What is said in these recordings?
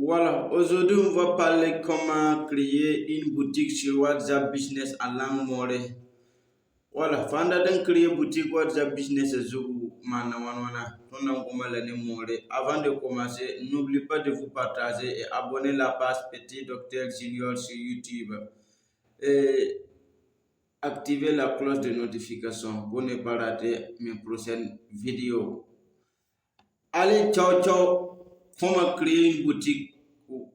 Voilà, aujourd'hui on va parler comment créer une boutique sur WhatsApp Business en langue morée. Voilà, fanda dan créer boutique WhatsApp Business Zougou mana wana tona ngoma la morée. Avant de commencer, n'oubliez pas de vous partager et abonner la page Petit Docteur Junior sur YouTube. Et activer la cloche de notification pour ne pas rater mes prochaines vidéos. Allez, ciao ciao! Comment créer une boutique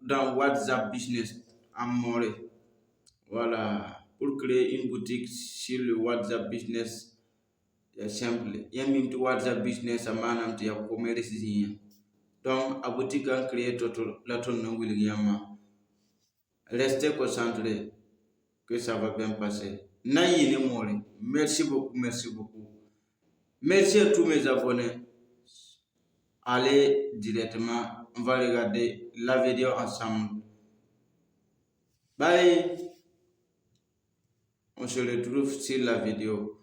dans WhatsApp Business en Morée. Voilà, pour créer une boutique sur le WhatsApp Business, c'est simple. Il y a même WhatsApp Business à manam te commerce ici. Donc, à boutique en créer tout la tonne William. Restez concentrés que ça va bien passer. Naïne Morée. Merci beaucoup, merci beaucoup. Merci à tous mes abonnés. Allez directement, on va regarder la vidéo ensemble. Bye. On se retrouve sur la vidéo.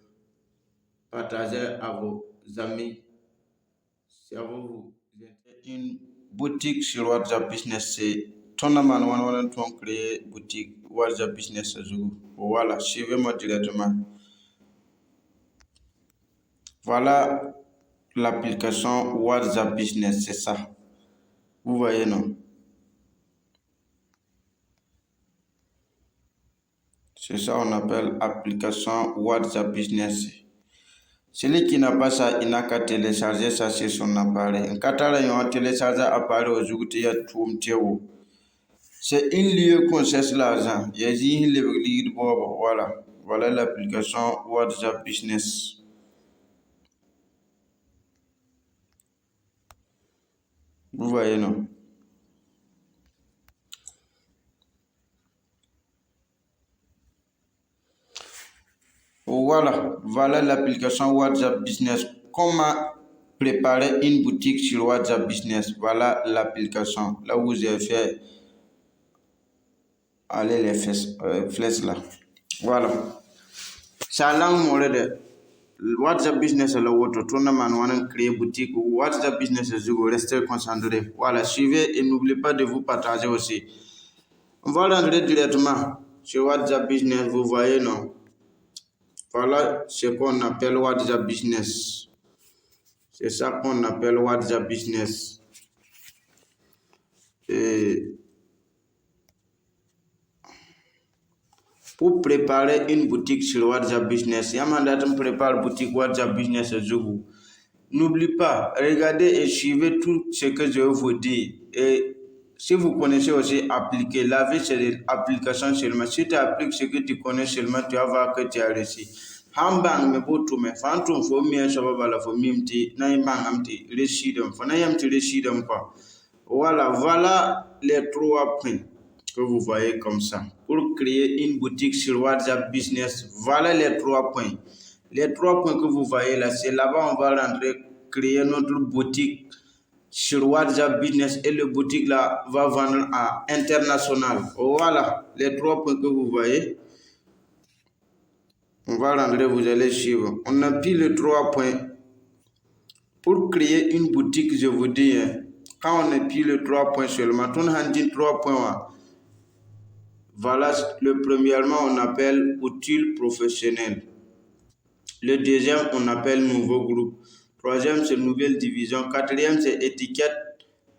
Partagez à vos amis. Si vous êtes une boutique sur WhatsApp Business, c'est Tonaman on créer boutique WhatsApp Business. Voilà, suivez-moi directement. Voilà l'application WhatsApp Business, c'est ça. Vous voyez, non? C'est ça on appelle application WhatsApp Business. Celui qui n'a pas ça, il n'a qu'à télécharger ça sur son appareil. En Qatar, ils ont téléchargé l'appareil aujourd'hui, c'est une lieu qu'on cherche l'argent. Voilà. Voilà l'application WhatsApp Business. Vous voyez, non? Voilà l'application WhatsApp Business. Comment préparer une boutique sur WhatsApp Business? Voilà l'application. Là où j'ai fait, allez les flèches là. Voilà. C'est la langue morée de WhatsApp Business là où tout le monde a créé boutique. WhatsApp Business, restez concentré. Voilà, suivez et n'oubliez pas de vous partager aussi. On va rentrer directement sur WhatsApp Business. Vous voyez, non? Voilà ce qu'on appelle WhatsApp Business. C'est ça qu'on appelle WhatsApp Business. Et pour préparer une boutique sur WhatsApp Business, Yamandatum prépare boutique WhatsApp Business Zougou. N'oubliez pas, regardez et suivez tout ce que je vous dis. Et si vous connaissez aussi appliquer, laver ces applications seulement. Si tu appliques ce que tu connais seulement, tu vas voir que tu as réussi. Hambang me botu me fantum fo mi shababa fo mimti na imang amti residum fo na yamti residum quoi. Voilà les trois points que vous voyez comme ça. Pour créer une boutique sur WhatsApp Business, voilà les trois points. Les trois points que vous voyez là, c'est là-bas on va rentrer, créer notre boutique sur WhatsApp Business et le boutique là va vendre à international. Voilà les trois points que vous voyez. On va rentrer, vous allez suivre. On a pris les trois points. Pour créer une boutique, je vous dis, quand on a pris les trois points seulement, on a dit trois points. Voilà, le premièrement, on appelle outil professionnel. Le deuxième, on appelle nouveau groupe. Troisième, c'est nouvelle division. Quatrième, c'est étiquette.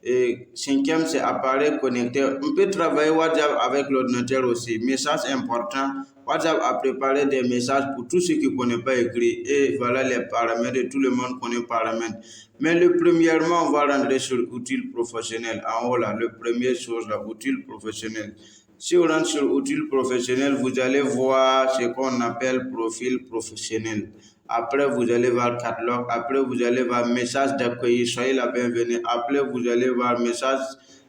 Et cinquième, c'est appareil connecté. On peut travailler WhatsApp avec l'ordinateur aussi. Message important. WhatsApp a préparé des messages pour tous ceux qui ne connaissent pas écrit. Et voilà les paramètres. Et tout le monde connaît les paramètres. Mais premièrement, on va rentrer sur outil professionnel. En haut là, le premier chose là, outil professionnel. Si on rentre sur outil professionnel, vous allez voir ce qu'on appelle profil professionnel. Après, vous allez voir catalogue. Après, vous allez voir message d'accueil. Soyez la bienvenue. Après, vous allez voir message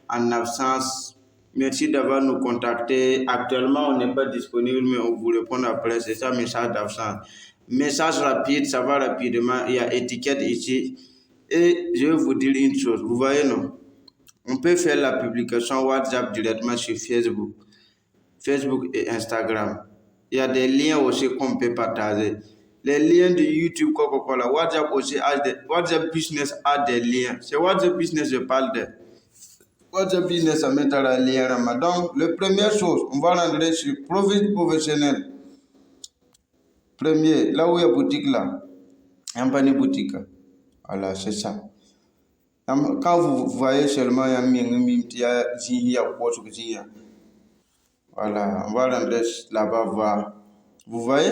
en absence. Merci d'avoir nous contacté. Actuellement, on n'est pas disponible, mais on vous répond après. C'est ça, message d'absence. Message rapide, ça va rapidement. Il y a étiquette ici. Et je vais vous dire une chose. Vous voyez, non? On peut faire la publication WhatsApp directement sur Facebook et Instagram. Il y a des liens aussi qu'on peut partager. Les liens de YouTube, Coca-Cola, WhatsApp aussi WhatsApp Business a des liens. C'est WhatsApp Business, je parle de. Votre business à mettre à la lière. Donc, la première chose, on va rentrer sur profil professionnel. Premier, là où il y a boutique là, il n'y a pas de boutique. Voilà, c'est ça. Quand vous voyez seulement, il y a voilà, on va rentrer là-bas voir. Vous voyez?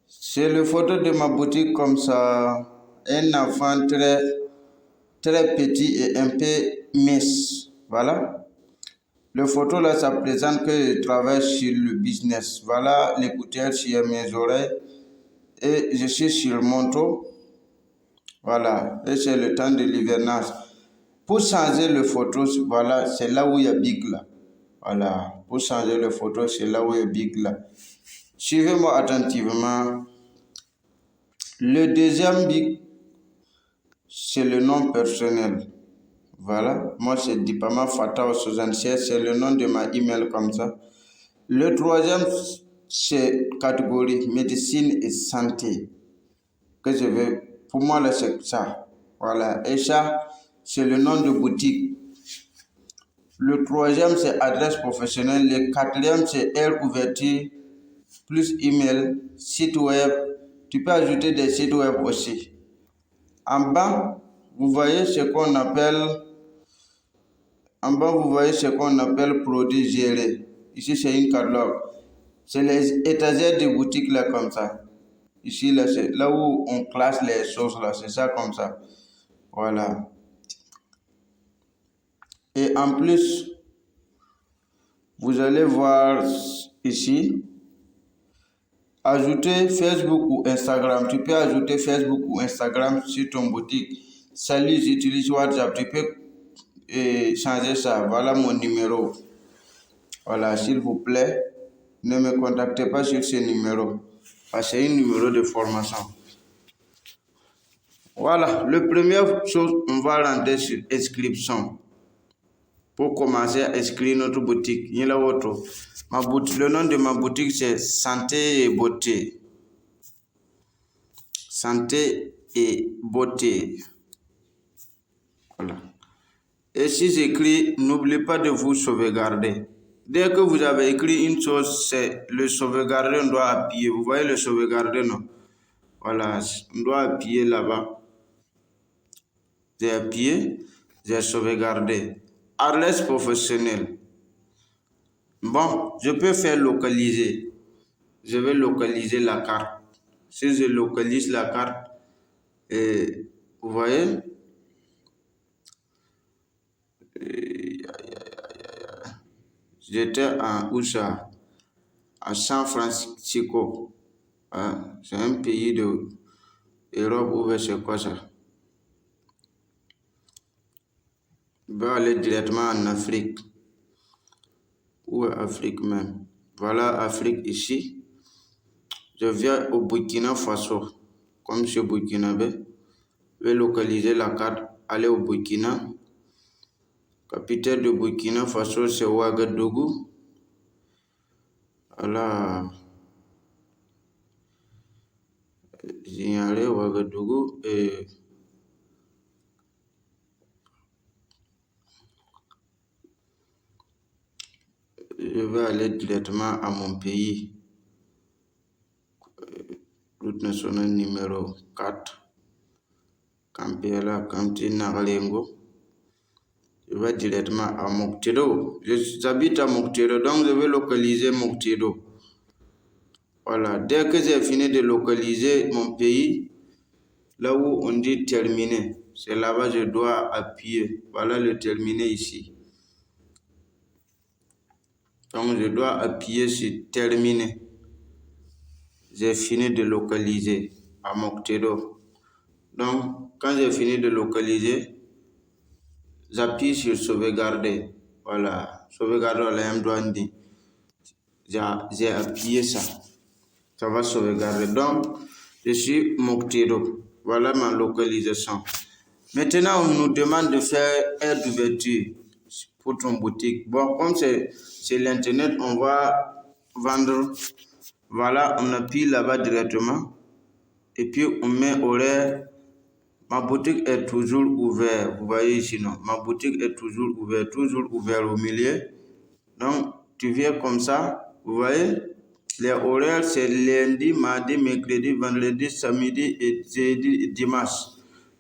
C'est le photo de ma boutique comme ça. Un enfant très, très petit et un peu mince. Voilà. Le photo là, ça présente que je travaille sur le business. Voilà l'écouteur sur mes oreilles. Et je suis sur le manteau. Voilà. Et c'est le temps de l'hivernage. Pour changer le photo, voilà, c'est là où il y a Big là. Voilà. Pour changer le photo, c'est là où il y a Big là. Suivez-moi attentivement. Le deuxième Big, c'est le nom personnel. Voilà. Moi, c'est Dipama Fatao 76. C'est le nom de ma email comme ça. Le troisième, c'est catégorie médecine et santé. Que je vais. Pour moi, là, c'est ça. Voilà. Et ça, c'est le nom de boutique. Le troisième, c'est adresse professionnelle. Le quatrième, c'est air ouverture plus email, site web. Tu peux ajouter des sites web aussi. En bas, vous voyez ce qu'on appelle. En bas, vous voyez ce qu'on appelle produits gérés. Ici, c'est une catalogue. C'est les étagères de boutique là comme ça. Ici, là, c'est là où on classe les choses là. C'est ça comme ça. Voilà. Et en plus, vous allez voir ici, ajouter Facebook ou Instagram. Tu peux ajouter Facebook ou Instagram sur ton boutique. Salut, j'utilise WhatsApp. Tu peux changer ça. Voilà mon numéro. Voilà, s'il vous plaît, ne me contactez pas sur ce numéro. Parce que c'est un numéro de formation. Voilà, la première chose, on va rentrer sur inscription. Pour commencer à inscrire notre boutique. Il y a le nom de ma boutique, c'est Santé et Beauté. Santé et Beauté. Voilà. Et si j'écris, n'oubliez pas de vous sauvegarder. Dès que vous avez écrit une chose, c'est le sauvegarder, on doit appuyer. Vous voyez le sauvegarder, non? Voilà, on doit appuyer là-bas. J'ai appuyé, j'ai sauvegardé. Adresse professionnelle. Bon, je peux faire localiser. Je vais localiser la carte. Si je localise la carte, et vous voyez, j'étais à USA, à San Francisco. Hein, c'est un pays d'Europe où c'est quoi ça? Je vais aller directement en Afrique. Où est Afrique même? Voilà Afrique ici. Je viens au Burkina Faso. Comme je suis burkinabé, je vais localiser la carte, aller au Burkina. Capitale de Burkina Faso, c'est Ouagadougou. Voilà. J'y allé Ouagadougou et je vais aller directement à mon pays. Route nationale numéro 4. Kampela, Kamti, Nagalengo. Je vais directement à Moctedo. J'habite à Moctedo, donc je vais localiser Moctedo. Voilà. Dès que j'ai fini de localiser mon pays, là où on dit terminer, c'est là-bas que je dois appuyer. Voilà le terminer ici. Donc je dois appuyer sur terminer. J'ai fini de localiser à Moctedo. Donc quand j'ai fini de localiser, j'appuie sur sauvegarder. Voilà. Sauvegarder à l'M-Douane. J'ai appuyé ça. Ça va sauvegarder. Donc je suis Moctedo. Voilà ma localisation. Maintenant, on nous demande de faire aire d'ouverture pour ton boutique. Bon, comme c'est l'internet, on va vendre. Voilà, on appuie là-bas directement. Et puis, on met horaire Ma boutique est toujours ouverte. Vous voyez ici, non? Ma boutique est toujours ouverte au milieu. Donc, tu viens comme ça. Vous voyez? Les horaires, c'est lundi, mardi, mercredi, vendredi, samedi et jeudi et dimanche.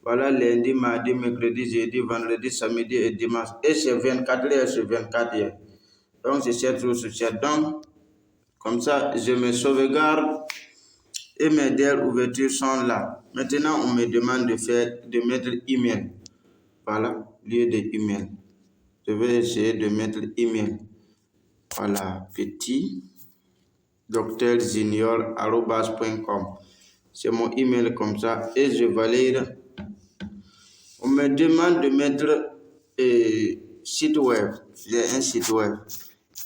Voilà, lundi, mardi, mercredi, jeudi, vendredi, samedi et dimanche. Et c'est 24 heures sur 24 heures. Donc, c'est 7 jours sur 7. Donc, comme ça, je me sauvegarde et mes dates ouvertures sont là. Maintenant, on me demande de mettre email. Voilà, lieu de email. Je vais essayer de mettre email. Voilà, petit docteurjunior@.com. C'est mon email comme ça et je valide. On me demande de mettre site web. J'ai un site web.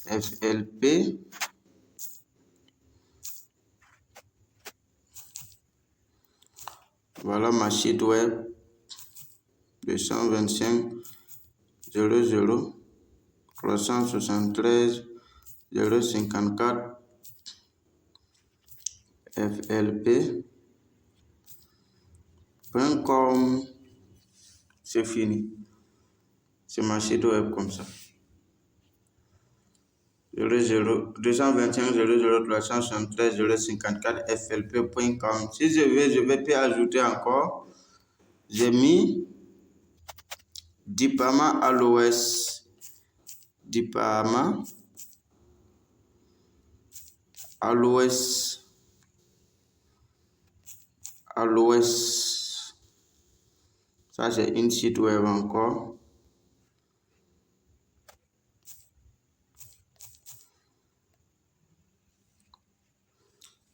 FLP. Voilà ma site web. 225 00 373 054 flp.com. C'est fini. C'est ma site web comme ça. 225 00 373 054 flp.com. Si je vais peut ajouter encore. J'ai mis Dipama à l'ouest. Dipama à l'ouest. À l'ouest. Ça, c'est une site web encore.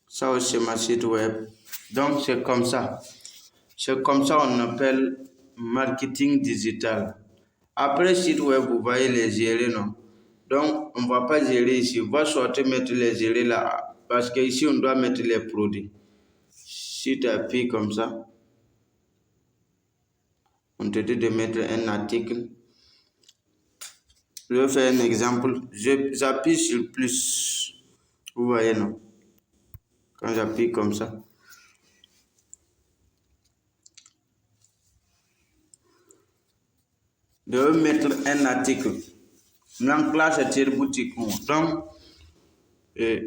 Ça aussi, c'est ma site web. Donc, c'est comme ça. C'est comme ça on appelle marketing digital. Après site web, vous voyez les gérés, non? Donc, on ne va pas gérer ici. On va sortir mettre les gérés là. Parce qu'ici, on doit mettre les produits. Si tu appuies comme ça, on te dit de mettre un article. Je vais faire un exemple. J'appuie sur plus. Vous voyez, non? Quand j'appuie comme ça. Je vais mettre un article. Dans classe, c'est une boutique. Donc,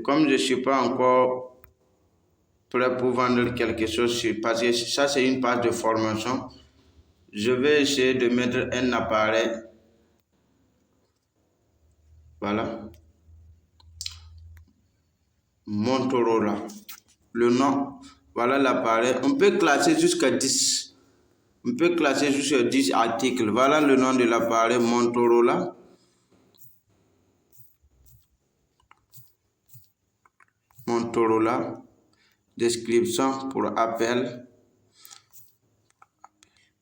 comme je ne suis pas encore prêt pour vendre quelque chose, parce que ça, c'est une page de formation, je vais essayer de mettre un appareil. Voilà. Motorola. Le nom. Voilà l'appareil. On peut classer jusqu'à 10. On peut classer jusqu'à 10 articles. Voilà le nom de l'appareil Motorola. Motorola. Description pour appel.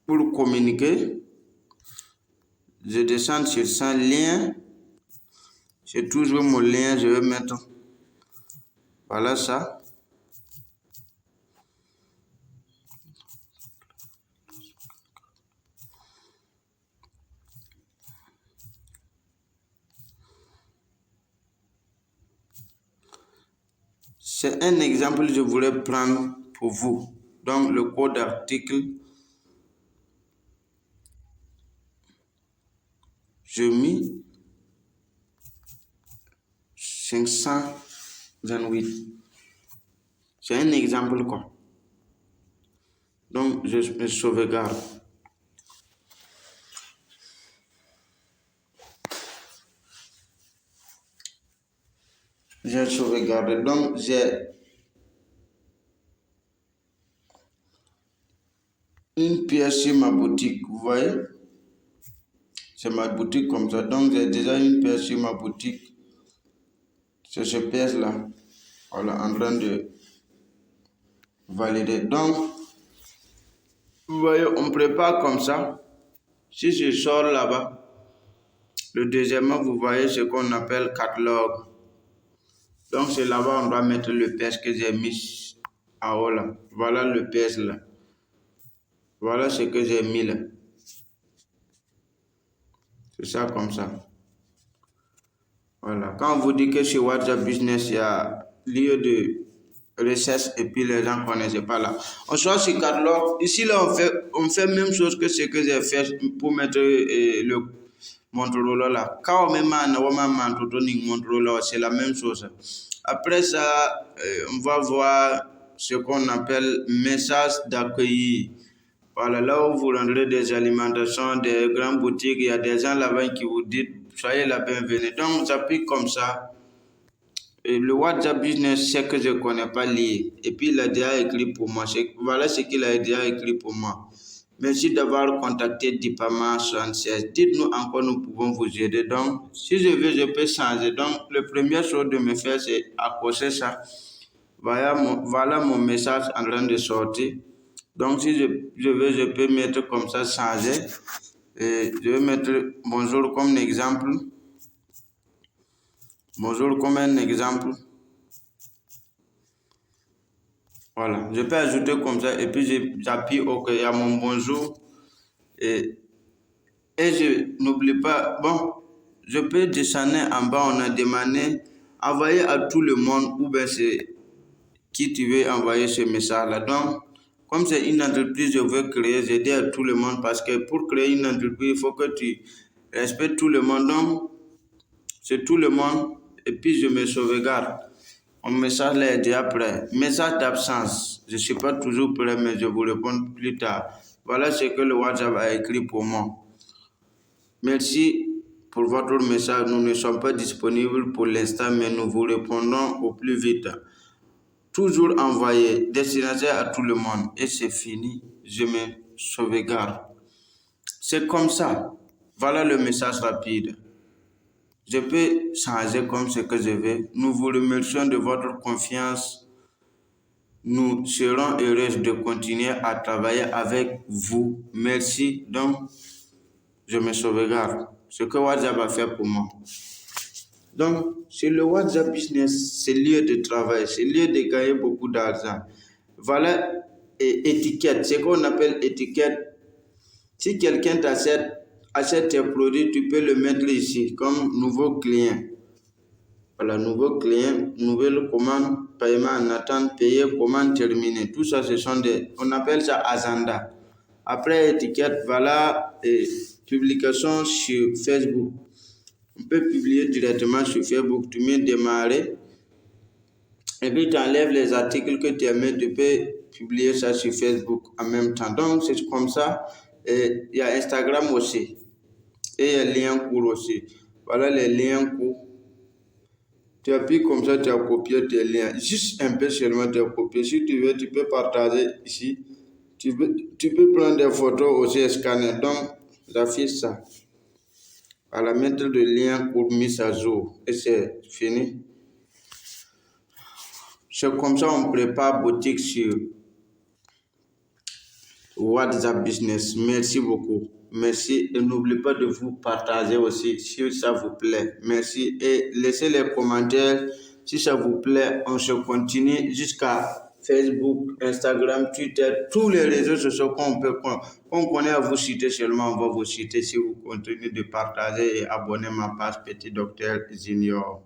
Pour communiquer, je descends sur 100 liens. J'ai toujours mon lien, je vais mettre. Voilà ça. C'est un exemple que je voulais prendre pour vous. Donc, le code d'article, je mis 528. C'est un exemple quoi. Donc, je me sauvegarde. J'ai sauvegardé. Donc, j'ai une pièce sur ma boutique. Vous voyez? C'est ma boutique comme ça. Donc, j'ai déjà une pièce sur ma boutique. C'est cette pièce-là. Voilà, en train de valider. Donc, vous voyez, on prépare comme ça. Si je sors là-bas, le deuxièmement, vous voyez ce qu'on appelle catalogue. Donc, c'est là-bas on doit mettre le PS que j'ai mis en haut là. Voilà le PS là. Voilà ce que j'ai mis là. C'est ça comme ça. Voilà. Quand on vous dit que chez WhatsApp Business, il y a lieu de recherche et puis les gens ne connaissaient pas là. On soit sur catalogue. Ici, là, on fait même chose que ce que j'ai fait pour mettre le Motorola là. Quand on met Motorola, c'est la même chose. Après ça, on va voir ce qu'on appelle message d'accueil. Voilà, là où vous rendrez des alimentations, des grandes boutiques, il y a des gens là-bas qui vous disent soyez la bienvenue. Donc, j'appuie comme ça. Et le WhatsApp Business, c'est que je ne connais pas lire. Et puis, il a déjà écrit pour moi. Voilà ce qu'il a déjà écrit pour moi. Merci d'avoir contacté Dipama 76. Dites-nous en quoi nous pouvons vous aider. Donc, si je veux, je peux changer. Donc, la première chose de me faire, c'est accrocher ça. Voilà mon message en train de sortir. Donc, si je veux, je peux mettre comme ça, changer. Et je vais mettre bonjour comme exemple. Bonjour comme un exemple. Voilà, je peux ajouter comme ça et puis j'appuie OK à mon bonjour et je n'oublie pas, bon, je peux descendre en bas, on a demandé, envoyer à tout le monde ou bien c'est qui tu veux envoyer ce message-là. Donc, comme c'est une entreprise, je veux créer, j'ai dit à tout le monde parce que pour créer une entreprise, il faut que tu respectes tout le monde. Donc, c'est tout le monde et puis je me sauvegarde. Mon message là est déjà prêt. Message d'absence. Je ne suis pas toujours prêt, mais je vous réponds plus tard. Voilà ce que le WhatsApp a écrit pour moi. Merci pour votre message. Nous ne sommes pas disponibles pour l'instant, mais nous vous répondons au plus vite. Toujours envoyé, destiné à tout le monde. Et c'est fini. Je me sauvegarde. C'est comme ça. Voilà le message rapide. Je peux changer comme ce que je veux. Nous vous remercions de votre confiance. Nous serons heureux de continuer à travailler avec vous. Merci. Donc, je me sauvegarde. Ce que WhatsApp a fait pour moi. Donc, c'est le WhatsApp Business, c'est lieu de travail, c'est lieu de gagner beaucoup d'argent. Voilà, et étiquette, ce qu'on appelle étiquette. Si quelqu'un achète tes produits, tu peux le mettre ici comme nouveau client. Voilà, nouveau client, nouvelle commande, paiement en attente, payer, commande terminée. Tout ça, ce sont on appelle ça agenda. Après étiquette, voilà, et publication sur Facebook. On peut publier directement sur Facebook, tu mets démarrer, et puis tu enlèves les articles que tu as mis, tu peux publier ça sur Facebook en même temps. Donc, c'est comme ça. Et il y a Instagram aussi. Et il y a lien court aussi. Voilà les liens courts. Tu appuies comme ça, tu as copié tes liens. Juste un peu seulement, tu as copié. Si tu veux, tu peux partager ici. Tu peux prendre des photos aussi, scanner. Donc, j'affiche ça. À la mettre le lien pour mise à jour. Et c'est fini. C'est comme ça on prépare boutique sur WhatsApp Business. Merci beaucoup. Merci et n'oubliez pas de vous partager aussi si ça vous plaît. Merci et laissez les commentaires si ça vous plaît. On se continue jusqu'à Facebook, Instagram, Twitter, tous les réseaux sociaux qu'on connaît à vous citer seulement, on va vous citer si vous continuez de partager et abonner ma page Petit Docteur Junior.